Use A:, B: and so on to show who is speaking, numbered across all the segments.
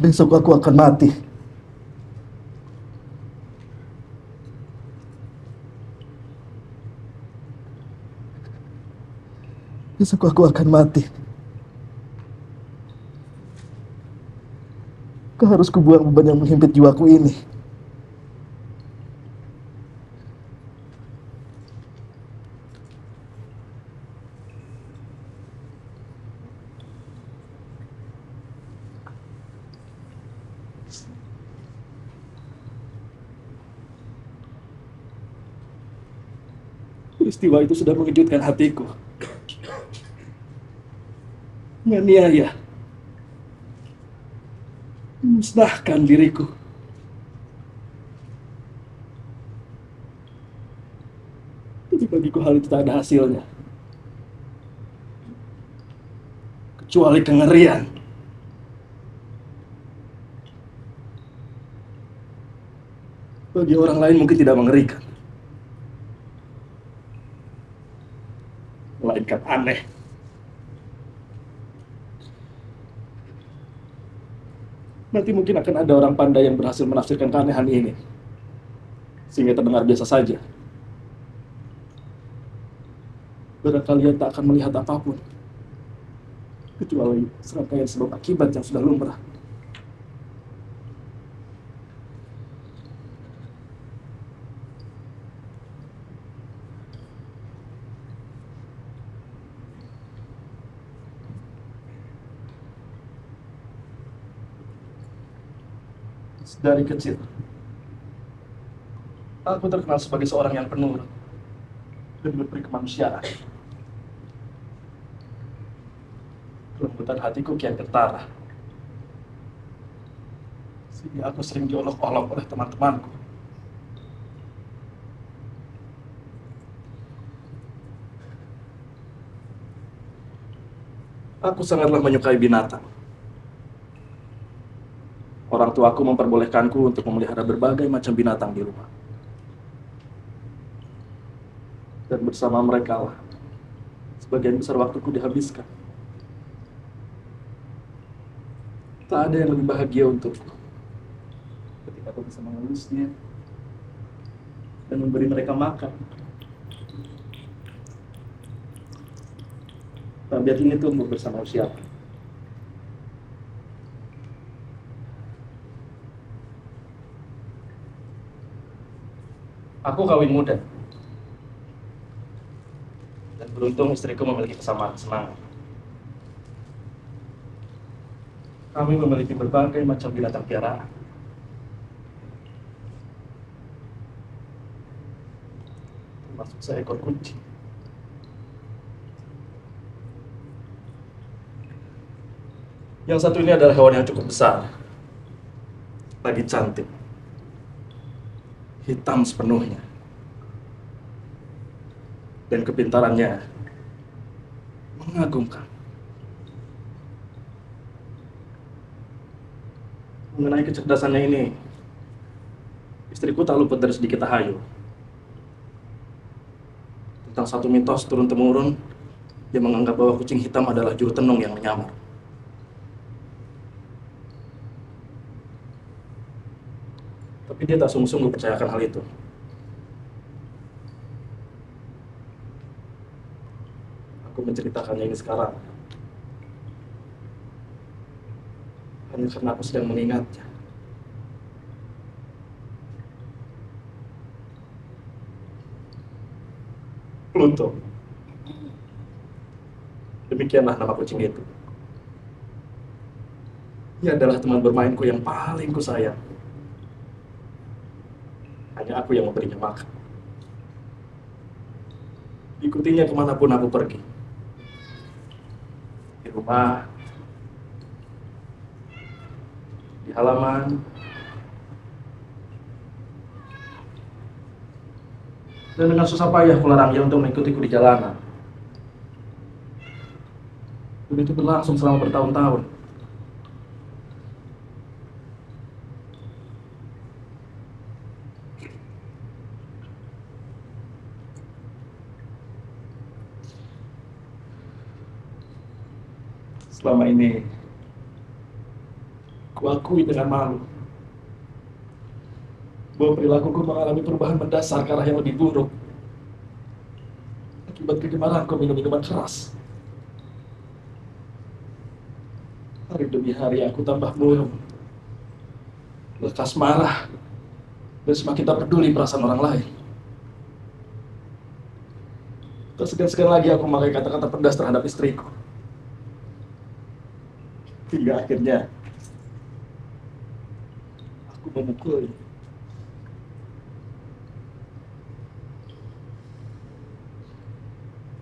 A: Besok aku akan mati. Besok aku akan mati. Kau harus kubuang beban yang menghimpit jiwaku ini. Peristiwa itu sudah mengejutkan hatiku. Menganiaya, memusnahkan diriku. Tapi bagiku hal itu tak ada hasilnya. Kecuali kengerian. Bagi orang lain mungkin tidak mengerikan. Melainkan aneh. Nanti mungkin akan ada orang pandai yang berhasil menafsirkan keanehan ini. Sehingga terdengar biasa saja. Barangkali ia tak akan melihat apapun. Kecuali serangkaian sebab akibat yang sudah lumrah. Dari kecil, aku terkenal sebagai seorang yang penurut dan berberi kemanusiaan. Kelembutan hatiku kian ketara, sehingga aku sering diolok-olok oleh teman-temanku. Aku sangatlah menyukai binatang. Orang tuaku memperbolehkanku untuk memelihara berbagai macam binatang di rumah. Dan bersama mereka lah, sebagian besar waktuku dihabiskan. Tak ada yang lebih bahagia untukku ketika aku bisa mengelusnya dan memberi mereka makan. Tabiat ini tumbuh bersama usiaku. Aku kawin muda. Dan beruntung istriku memiliki kesamaan kesenangan. Kami memiliki berbagai macam binatang piaraan. Termasuk seekor kucing. Yang satu ini adalah hewan yang cukup besar. Lagi cantik. Hitam sepenuhnya. Dan kepintarannya mengagumkan. Mengenai kecerdasannya ini, istriku tak luput dari sedikit tahayu. Tentang satu mitos turun-temurun, dia menganggap bahwa kucing hitam adalah juru tenung yang menyamar. Tapi dia tak sungguh-sungguh percayakan hal itu. Aku menceritakannya ini sekarang hanya karena aku sedang mengingatnya. Pluto. Demikianlah nama kucing itu. Ia adalah teman bermainku yang paling kusayang. Hanya aku yang memberinya makan. Ikutinya kemanapun aku pergi. Di rumah, di halaman, dan dengan susah payah kularang dia untuk mengikutiku di jalanan. Begitu berlangsung selama bertahun-tahun. Selama ini, Kuakui dengan malu bahwa perilakuku mengalami perubahan mendasar ke arah yang lebih buruk akibat kegemaranku minum minuman keras. Hari demi hari aku tambah murung, lekas marah, dan semakin tak peduli perasaan orang lain. Tak segan-segan lagi aku memakai kata-kata pedas terhadap istriku. Hingga akhirnya aku memukulnya.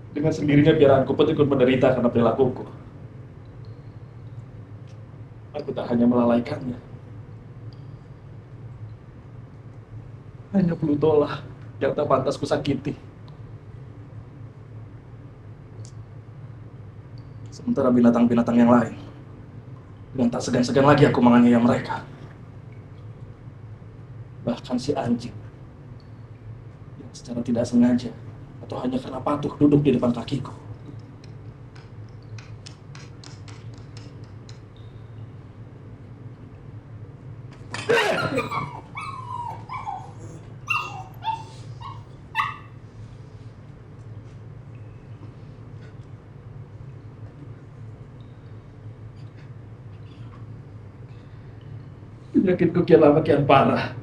A: Dengan sendirinya biar aku pun ikut menderita karena perilakuku. Aku tak hanya melalaikannya. Hanya Pluto lah yang tak pantas kusakiti. Sementara binatang-binatang yang lain, dengan tak segan-segan lagi aku menganiaya mereka. Bahkan si anjing, yang secara tidak sengaja, atau hanya karena patuh duduk di depan kakiku. Penyakitku kian lama kian parah.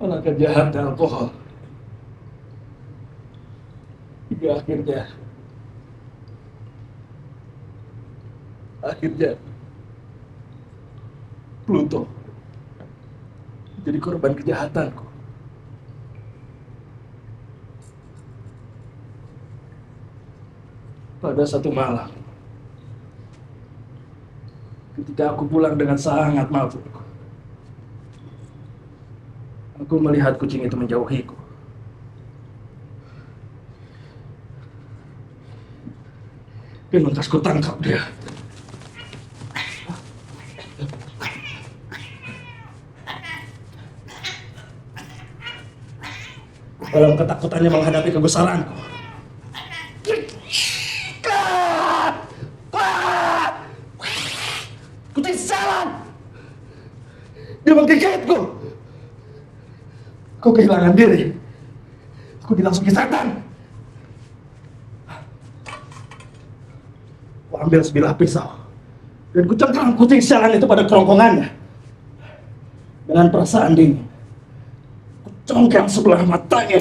A: Alangkah jahatnya alkohol. Hingga akhirnya Pluto jadi korban kejahatanku. Pada satu malam, ketika aku pulang dengan sangat mabuk, aku melihat kucing itu menjauhiku. Dan lantas ku tangkap dia. Dalam ketakutannya menghadapi kebesaranku. Kucing sialan! Dia menggigitku. Aku kehilangan diri. Aku dirasuki setan. Aku ambil sebilah pisau dan ku cengkram kucing sialan itu pada kerongkongannya. Dengan perasaan dingin, ku congkang sebelah matanya.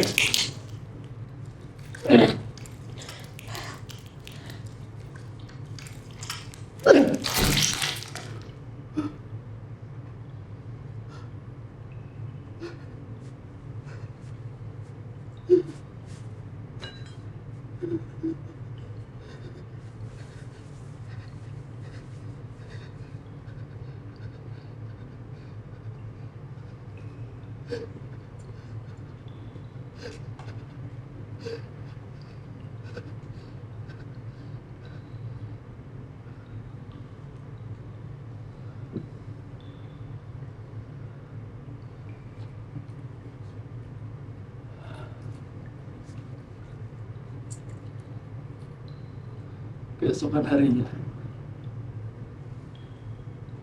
A: Keesokan harinya,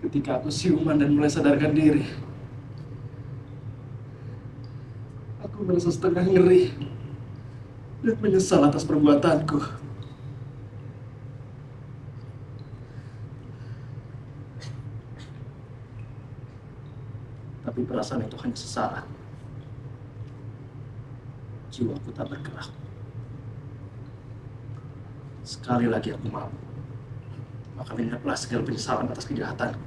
A: ketika aku siuman dan mulai sadarkan diri, aku merasa setengah ngeri dan menyesal atas perbuatanku. Tapi perasaan itu hanya sesaat. Jiwaku tak bergerak. Sekali lagi aku mabuk, maka ingatlah segala penyesalan atas kejahatanku.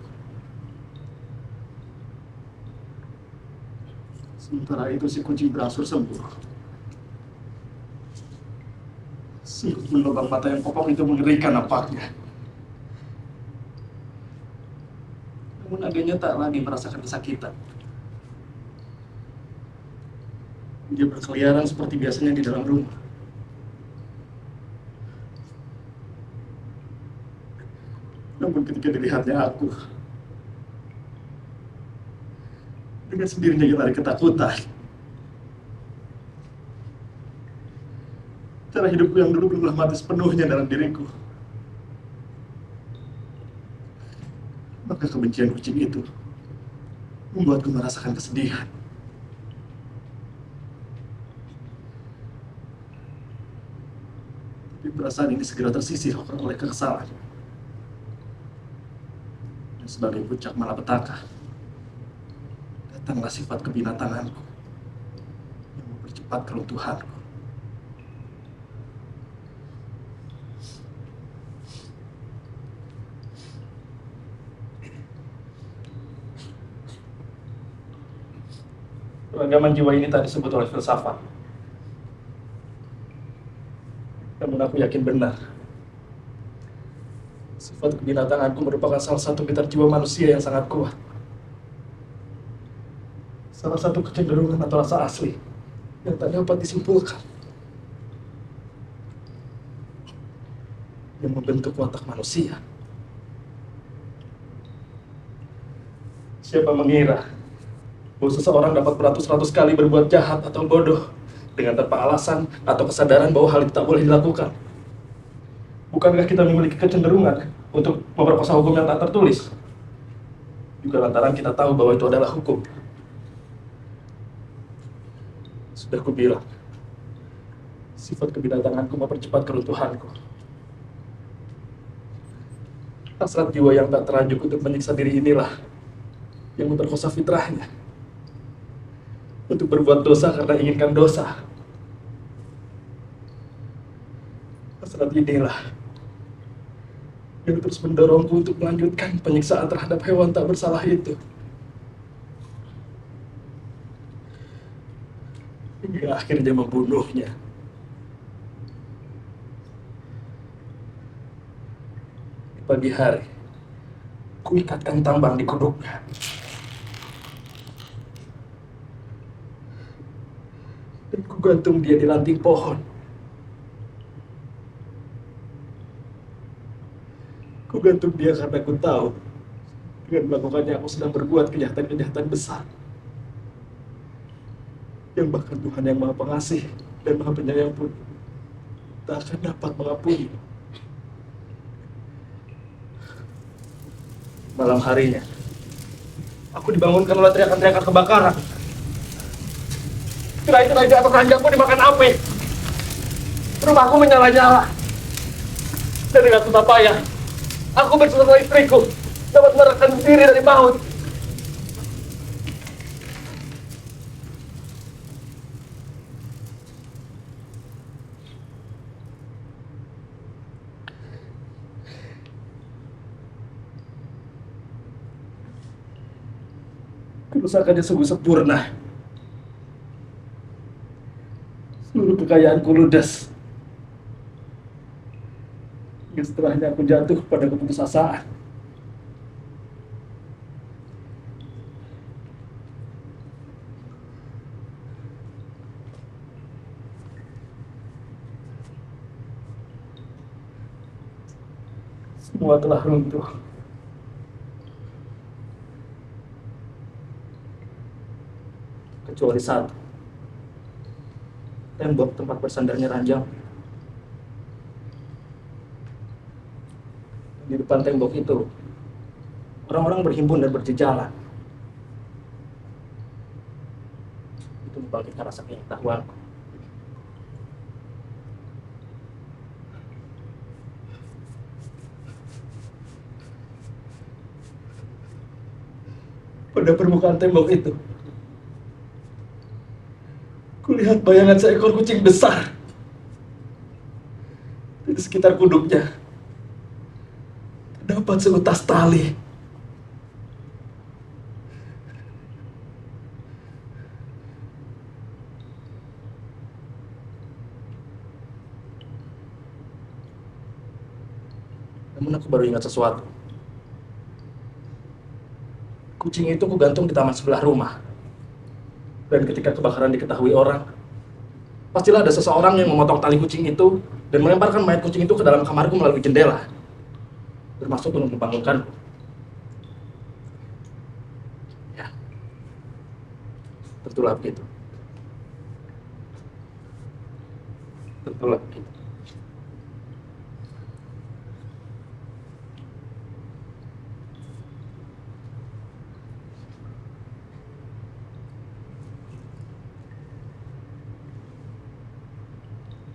A: Sementara itu si kucing berangsur sembuh. Sungguh lubang mata yang kopong itu mengerikan nampaknya. Namun agaknya tak lagi merasakan kesakitan. Dia berkeliaran seperti biasanya di dalam rumah. Namun ketika dilihatnya aku, dengan sendirinya ia lari ketakutan. Cara hidupku yang dulu belumlah mati sepenuhnya dalam diriku. Apakah kebencian kucing itu membuatku merasakan kesedihan? Tapi perasaan ini segera tersisih oleh kekesalan. Dan sebagai puncak malapetaka, datanglah sifat kebinatanganku yang mempercepat keruntuhanku. Keragaman jiwa ini tak disebut oleh filsafat. Namun aku yakin benar. Sifat kebinatanganku merupakan salah satu gitar jiwa manusia yang sangat kuat. Salah satu kecenderungan atau rasa asli yang tak dapat disimpulkan. Yang membentuk watak manusia. Siapa mengira bahwa seseorang dapat beratus-ratus kali berbuat jahat atau bodoh dengan tanpa alasan atau kesadaran bahwa hal itu tak boleh dilakukan? Bukankah kita memiliki kecenderungan untuk memperkosa hukum yang tak tertulis? Juga lantaran kita tahu bahwa itu adalah hukum. Sudah kubilang, sifat kebinatanganku mempercepat keruntuhanku. Hasrat jiwa yang tak terajuk untuk menyiksa diri inilah yang memperkosa fitrahnya. Untuk berbuat dosa karena inginkan dosa. Hasrat inilah yang terus mendorongku untuk melanjutkan penyiksaan terhadap hewan tak bersalah itu. Hingga akhirnya membunuhnya. Di pagi hari, kuikatkan tambang di kuduknya. Dan kugantung dia di ranting pohon. Kugantung dia karena ku tahu dengan melakukannya aku sedang berbuat kejahatan-kejahatan besar. Yang bahkan Tuhan yang Maha Pengasih dan Maha Penyayang pun tak akan dapat mengampuni. Malam harinya, aku dibangunkan oleh teriakan-teriakan kebakaran. Tirai-tirai di atas ranjangku dimakan api. Rumahku menyala-nyala. Dan dengan susah payah, aku bersama istriku dapat merekam diri dari maut. Kerusakannya sungguh sempurna. Seluruh kekayaanku ludes. Hingga setelahnya aku jatuh pada keputusasaan. Semua telah runtuh. Kecuali satu. Tembok tempat bersandarnya ranjang. Di depan tembok itu, orang-orang berhimpun dan berjejalan. Itu membangkitkan rasa pengetahuanku. Pada permukaan tembok itu, kulihat bayangan seekor kucing besar di sekitar kuduknya. Terdapat seutas tali. Namun aku baru ingat sesuatu. Kucing itu kugantung di taman sebelah rumah. Dan ketika kebakaran diketahui orang, pastilah ada seseorang yang memotong tali kucing itu dan melemparkan mayat kucing itu ke dalam kamarku melalui jendela. Bermaksud untuk membangunkanku. Ya, tentulah begitu. Tentulah begitu.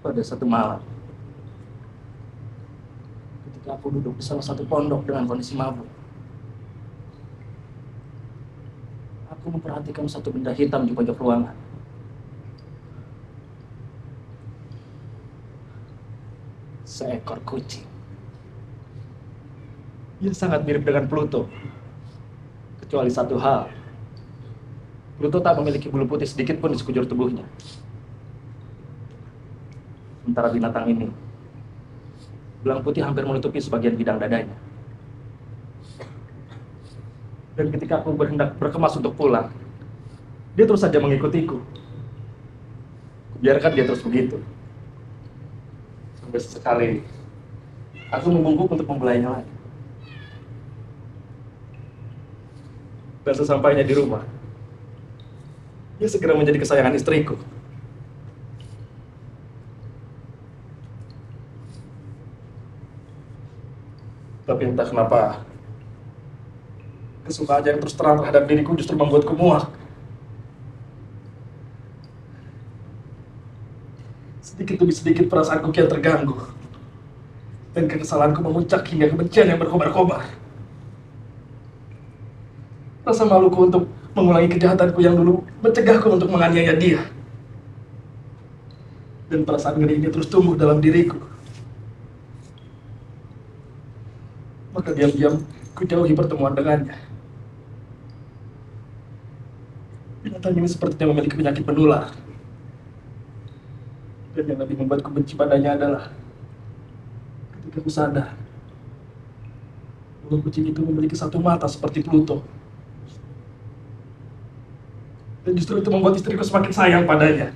A: Pada satu malam, ketika aku duduk di salah satu pondok dengan kondisi mabuk, aku memperhatikan satu benda hitam di pojok ruangan. Seekor kucing. Ia sangat mirip dengan Pluto. Kecuali satu hal. Pluto tak memiliki bulu putih sedikit pun di sekujur tubuhnya. Sementara binatang ini, belang putih hampir menutupi sebagian bidang dadanya. Dan ketika aku berhendak berkemas untuk pulang, dia terus saja mengikutiku. Biarkan dia terus begitu. Sampai sesekali, aku membungkuk untuk membelainya lagi. Dan sesampainya di rumah, dia segera menjadi kesayangan istriku. Tapi entah kenapa, kesukaannya yang terus terang terhadap diriku justru membuatku muak. Sedikit demi sedikit perasaanku kian terganggu. Dan kekesalanku memuncak hingga kebencian yang berkobar-kobar. Rasa maluku untuk mengulangi kejahatanku yang dulu mencegahku untuk menganiaya dia. Dan perasaan ngeri ini terus tumbuh dalam diriku. Maka diam-diam ku jauhi pertemuan dengannya. Binatang ini sepertinya memiliki penyakit menular. Dan yang lebih membuatku benci padanya adalah ketika ku sadar bahwa kucing itu memiliki satu mata seperti Pluto. Dan justru itu membuat istriku semakin sayang padanya.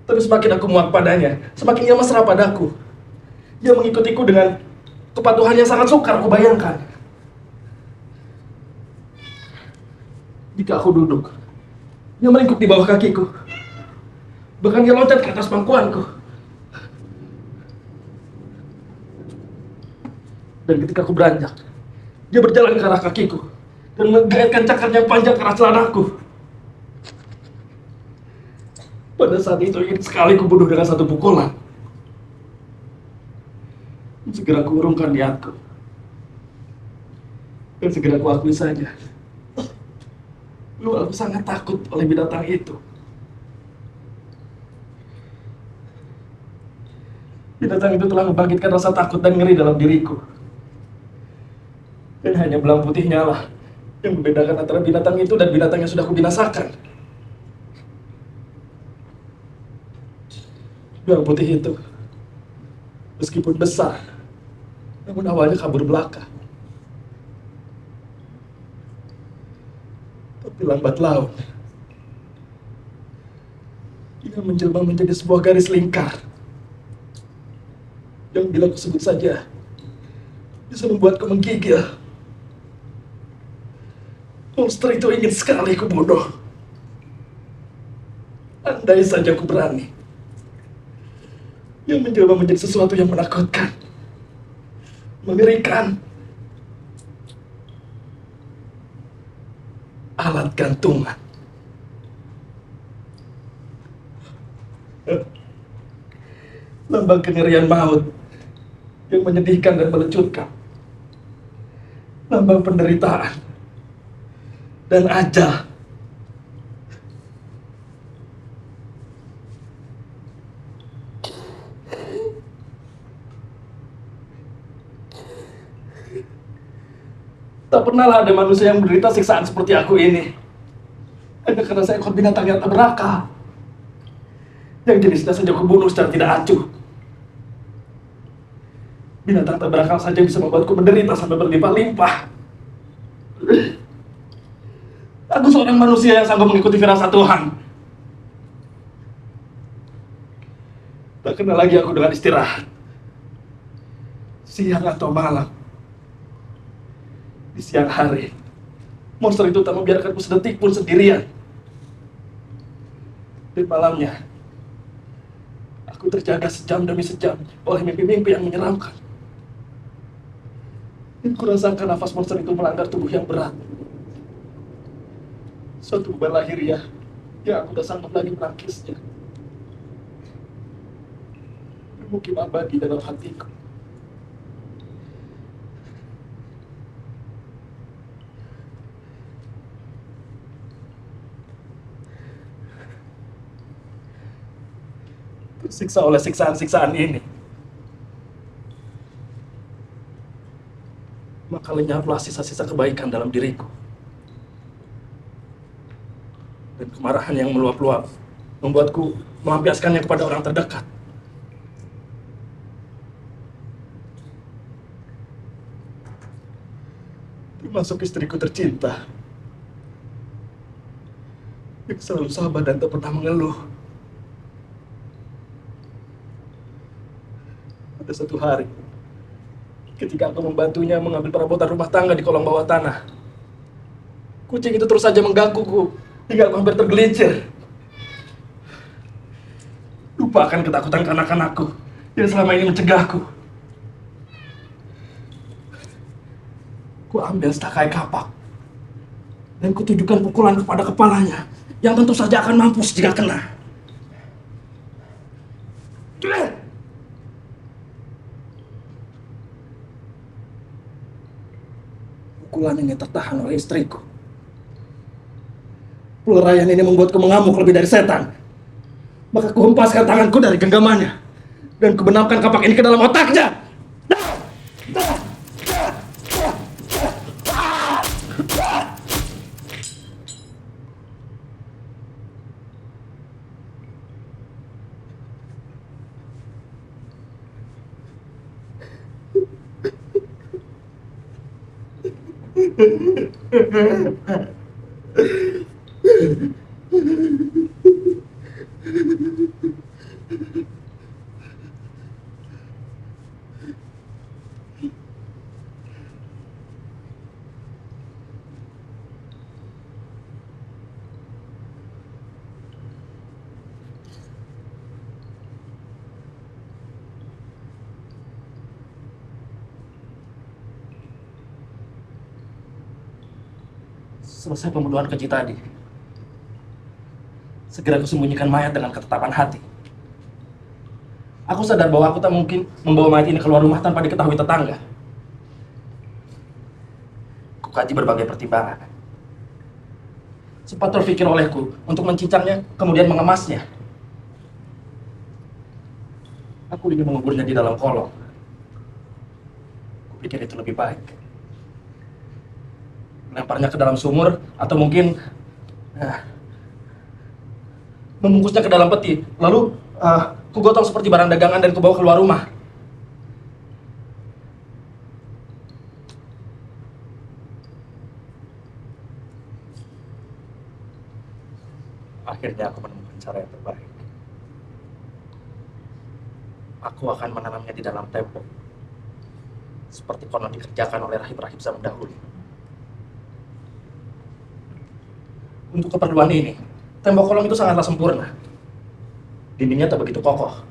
A: Tapi semakin aku muak padanya, semakin ia mesra padaku. Dia mengikutiku dengan kepatuhan yang sangat sukar aku bayangkan. Jika aku duduk, dia meringkuk di bawah kakiku. Bahkan dia loncat ke atas pangkuanku. Dan ketika aku beranjak, dia berjalan ke arah kakiku dan menggaetkan cakarnya yang panjang ke arah celanaku. Pada saat itu ingin sekali kubunuh dengan satu pukulan. Segera kuurungkan niatku. Dan segera kuakui saja. Aku sangat takut oleh binatang itu. Binatang itu telah membangkitkan rasa takut dan ngeri dalam diriku. Dan hanya belang putihnya lah yang membedakan antara binatang itu dan binatang yang sudah kubinasakan. Belang putih itu, meskipun besar, namun awalnya kabur belaka. Tapi lambat laun, ia menjelma menjadi sebuah garis lingkar. Yang bila aku sebut saja, bisa membuatku menggigil. Monster itu ingin sekali kubunuh. Andai saja aku berani. Yang menjelma menjadi sesuatu yang menakutkan, mengerikan. Alat gantungan. Lambang kengerian maut yang menyedihkan dan melecutkan. Lambang penderitaan dan ajal. Tak pernahlah ada manusia yang menderita siksaan seperti aku ini. Hanya karena seekor binatang yang tak berakal. Yang jenisnya saja kubunuh secara tidak acuh. Binatang tak berakal saja bisa membuatku menderita sampai berlimpah-limpah. Aku seorang manusia yang sanggup mengikuti firasat Tuhan. Tak kenal lagi aku dengan istirahat. Siang atau malam. Di siang hari, monster itu tak membiarkanku sedetik pun sendirian. Di malamnya, aku terjaga sejam demi sejam oleh mimpi-mimpi yang menyeramkan. Dan kurasakan nafas monster itu melanggar tubuh yang berat. Suatu beban lahiriah yang aku tak sanggup lagi menangkisnya. mungkin abadi dalam hatiku. Tersiksa oleh siksaan-siksaan ini, maka lenyaplah sisa-sisa kebaikan dalam diriku. Dan kemarahan yang meluap-luap membuatku melampiaskannya kepada orang terdekat. Termasuk istriku tercinta, yang selalu sabar dan tak pernah mengeluh. Pada satu hari, ketika aku membantunya mengambil perabotan rumah tangga di kolong bawah tanah, kucing itu terus saja menggangguku hingga aku hampir tergelincir. Lupakan ketakutan kanak-kanakku yang selama ini mencegahku. Ku ambil setakai kapak dan kutujukan pukulan kepada kepalanya, yang tentu saja akan mampus jika kena. Pukulan ini tertahan oleh istriku. Pelurayan ini membuatku mengamuk lebih dari setan. Maka kuhempaskan tanganku dari genggamannya dan kubenamkan kapak ini ke dalam otaknya. Selesai pembunuhan keji tadi, segera kusembunyikan mayat dengan ketetapan hati. Aku sadar bahwa aku tak mungkin membawa mayat ini keluar rumah tanpa diketahui tetangga. Kukaji berbagai pertimbangan. Sempat terpikir olehku untuk mencincangnya, kemudian mengemasnya. Aku ingin menguburnya di dalam kolong. Kupikir itu lebih baik. Lemparnya ke dalam sumur, atau mungkin membungkusnya ke dalam peti, lalu kugotong seperti barang dagangan dan kubawa keluar rumah. Akhirnya aku menemukan cara yang terbaik. Aku akan menanamnya di dalam tembok, seperti konon dikerjakan oleh rahib-rahib zaman dahulu. Untuk keperluan ini, tembok kolong itu sangatlah sempurna. Dindingnya tak begitu kokoh,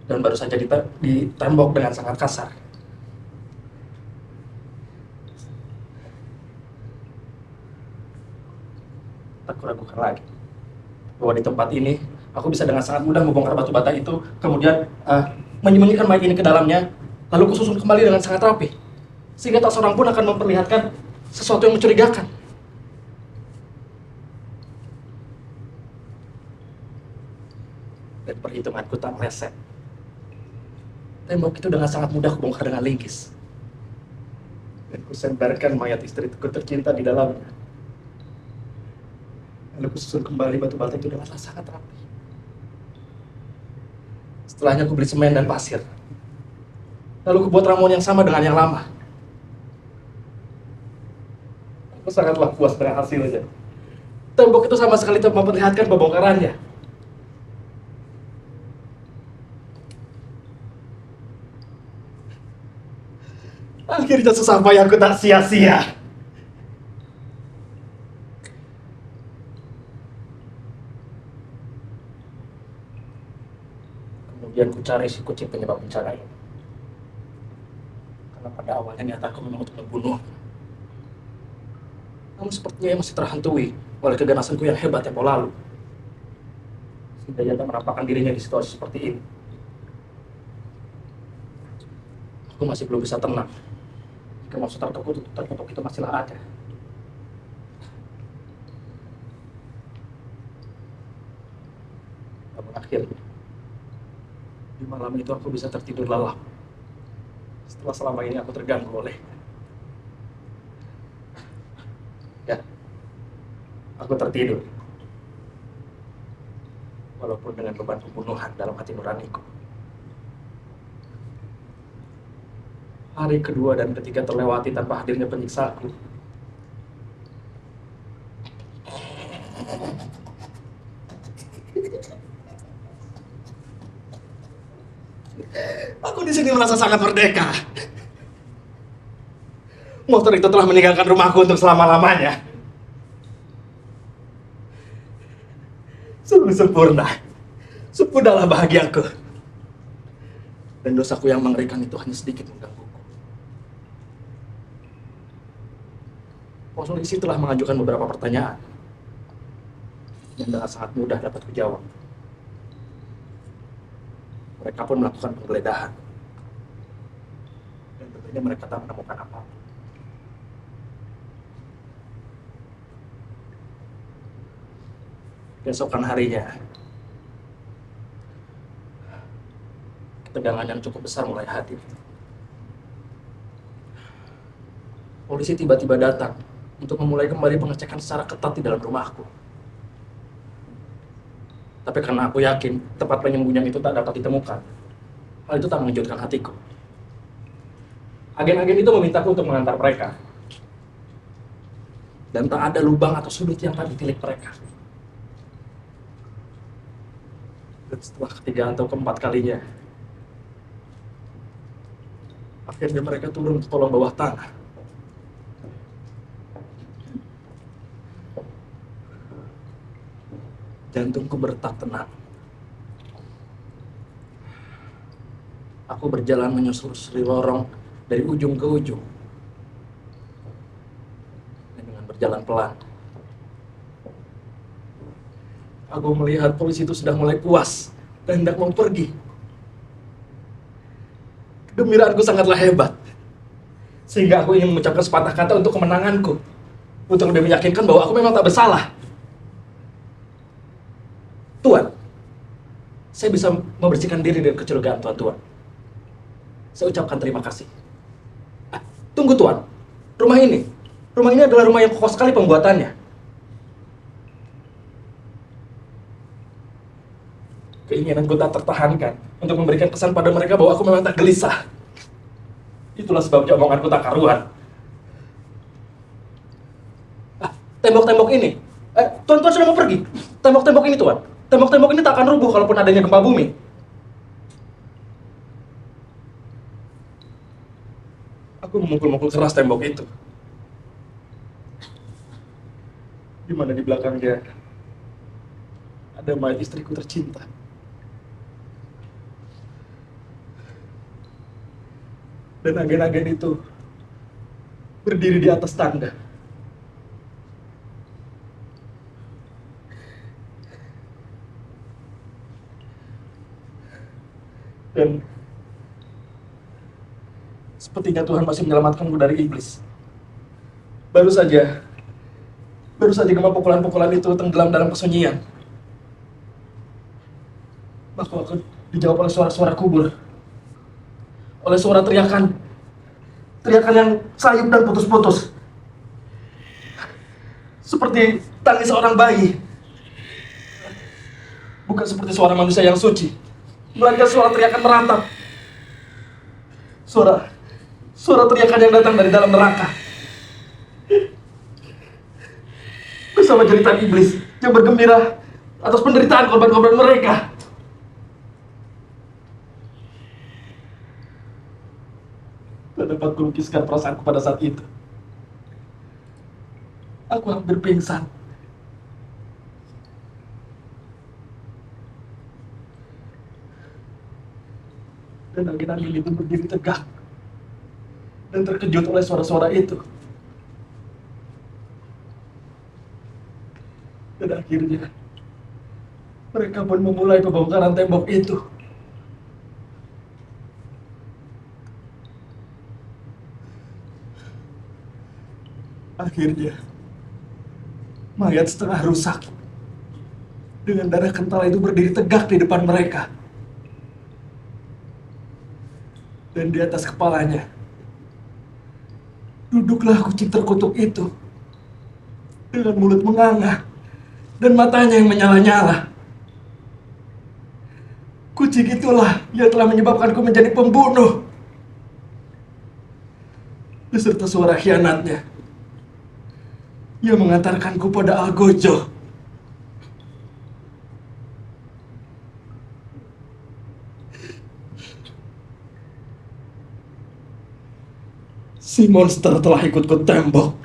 A: dan baru saja ditembok dengan sangat kasar. Tak kuragukan lagi bahwa di tempat ini, aku bisa dengan sangat mudah membongkar batu bata itu, kemudian menyembunyikan mayat ini ke dalamnya, lalu kususun kembali dengan sangat rapi, sehingga tak seorang pun akan memperlihatkan sesuatu yang mencurigakan. Dan perhitunganku tak meleset. Tembok itu dengan sangat mudah kubongkar dengan linggis. Dan kusembarkan mayat istriku tercinta di dalamnya. Lalu kususun kembali batu bata itu dengan sangat rapi. Setelahnya aku beli semen dan pasir. Lalu kubuat ramuan yang sama dengan yang lama. Aku sangatlah puas dengan hasilnya. Tembok itu sama sekali tak memperlihatkan pembongkarannya. Akhirnya susah payahku tak sia-sia. Kemudian ku cari si kucing penyebab bencana ini. Karena pada awalnya niat aku memang untuk membunuh. Namun sepertinya ia masih terhantui oleh keganasanku yang hebat tempo lalu. Sehingga ia tak menampakkan dirinya di situasi seperti ini. Aku masih belum bisa tenang. Jika maksud terkutuk itu masihlah ada. Namun akhirnya, di malam itu aku bisa tertidur lelap. Setelah selama ini aku terganggu oleh. Ya, aku tertidur. Walaupun dengan beban pembunuhan dalam hati nuraniku. Hari kedua dan ketiga terlewati tanpa hadirnya penyiksaku. Aku di sini merasa sangat merdeka. Monster itu telah meninggalkan rumahku untuk selama-lamanya. Sungguh sempurna. Sempurnalah bahagiaku. Dan dosaku yang mengerikan itu hanya sedikit menggangguku. Polisi telah mengajukan beberapa pertanyaan yang dengan sangat mudah dapat kujawab. Mereka pun melakukan penggeledahan. Dan tentunya mereka tak menemukan apa-apa. Keesokan harinya, ketegangan yang cukup besar mulai hadir. Polisi tiba-tiba datang untuk memulai kembali pengecekan secara ketat di dalam rumahku. Tapi karena aku yakin tempat penyembunyian itu tak dapat ditemukan, hal itu tak mengejutkan hatiku. Agen-agen itu memintaku untuk mengantar mereka. Dan tak ada lubang atau sudut yang tak ditilik mereka. Dan setelah ketiga atau keempat kalinya, akhirnya mereka turun ke kolong bawah tanah. Jantungku berdetak tenang. Aku berjalan menyusuri lorong dari ujung ke ujung. Dan dengan berjalan pelan, aku melihat polisi itu sudah mulai puas dan hendak mau pergi. Kegembiraanku sangatlah hebat. Sehingga aku ingin mengucapkan sepatah kata untuk kemenanganku. Untuk lebih meyakinkan bahwa aku memang tak bersalah. Tuan, saya bisa membersihkan diri dari kecurigaan Tuan. Saya ucapkan terima kasih. Tunggu Tuan, rumah ini adalah rumah yang kokoh sekali pembuatannya. Keinginanku tak tertahankan untuk memberikan kesan pada mereka bahwa aku memang tak gelisah. Itulah sebabnya omonganku tak karuan. Tembok-tembok ini, Tuan sudah mau pergi. Tembok-tembok ini Tuan, tembok-tembok ini tak akan rubuh kalaupun adanya gempa bumi. Aku memukul-mukul keras tembok itu. Di mana di belakangnya ada mayat istriku tercinta. Dan agen-agen itu berdiri di atas tangga. Dan sepertinya Tuhan masih menyelamatkanku dari iblis. Baru saja gempa pukulan-pukulan itu tenggelam dalam kesunyian. Maka aku dijawab oleh suara-suara kubur. Oleh suara teriakan yang sayup dan putus-putus. Seperti tangis seorang bayi. Bukan seperti suara manusia yang suci, melainkan suara teriakan merantap. Suara teriakan yang datang dari dalam neraka. Bersama jeritan iblis yang bergembira atas penderitaan korban-korban mereka. Tak dapat kulukiskan perasaanku pada saat itu. Aku hampir pingsan. Dan angin-angin itu berdiri tegak dan terkejut oleh suara-suara itu. Dan akhirnya mereka pun memulai pembongkaran tembok itu. Akhirnya, mayat setengah rusak dengan darah kental itu berdiri tegak di depan mereka. Dan di atas kepalanya, duduklah kucing terkutuk itu dengan mulut menganga dan matanya yang menyala-nyala. Kucing itulah yang telah menyebabkanku menjadi pembunuh. Beserta suara khianatnya, ia mengantarkanku pada Algojo. Si monster telah ikut ke tembok